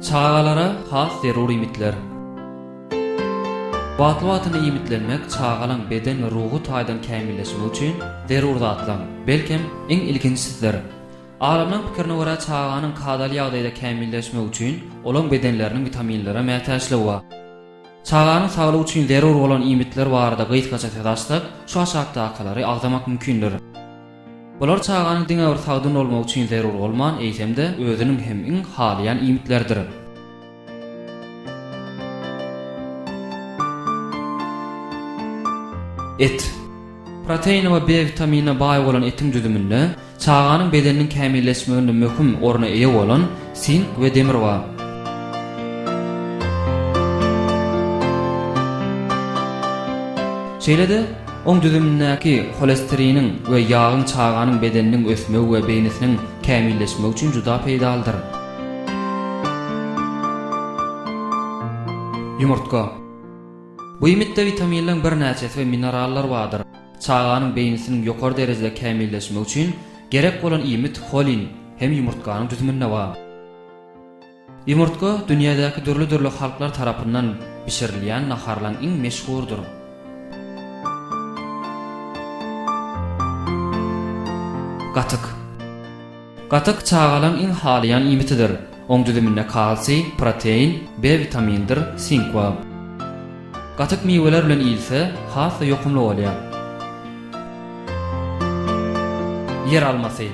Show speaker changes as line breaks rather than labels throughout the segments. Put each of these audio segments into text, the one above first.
Çağalara has zeruri imitler. Batlı-batyny imitlenmek çağalan beden we ruhu taýdan kämilleşmek üçin zerur zatlar. Belkem iň ilginçsidir. Alamyň pikirine görä çağanyň kadaly ýagdaýda kämilleşmek üçin olaň bedenleriniň vitaminlere mätäçligi bar. Çağanyň saglygy üçin zerur bolan imitler barada gyýtgaça tadaşsak, şu aşagdakylary agdamak mümkindir. Bular çağanyň diňe bir sagdyn bolmak üçin zerur bolman eýsemde özüniň hem iň halyan imitlerdir. Et. Protein we B vitaminine baý bolan etiň düzüminde çağanyň bedeniniň kämilleşmeginde möhüm orna eýe bolan sink we demir bar. Şeýle-de oň düzümindäki holesteriniň we ýagyň çağanyň bedeniniň ösmegi we beýnisiniň kämilleşmegi üçin juda peýdaldyr. Yumurtka. Bu imitde vitaminlerin bir näçesi we minerallar bardyr. Çağanyň beýnisiniň ýokary derejede kämilleşmegi üçin gerek bolan imit holin hem yumurtkanyň düzüminde bar. Yumurtka dünýädäki dürli halklar tarapyndan pişirilýän naharlaryň iň meşhurdur. Gatyk. Gatyk çağalaň iň halyan imitidir. Oň düzüminde kalsiy, protein, B vitamindir, sink bar. Gatyk miweler bilen ilse has we ýokumly bolýar. Yer almasy.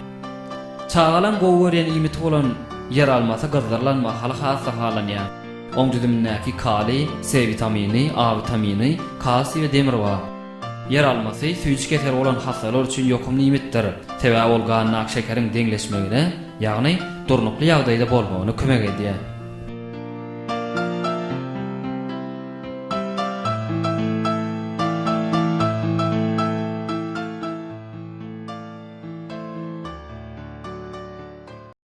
Çağalaň gowurýan imiti bolan yer almasy gazdarlanma haly has halanýar. Oň düzümindäki kaliy, C vitamini, A vitamini, kalsiy we demir bar. Yer almasy süýçük keter bolan hastalar üçin ýokumly imitdir. Sebäp bolgan nak şekeriň deňleşmegine, ýagny durnukly ýagdaýda bolmagyna kömek edýär.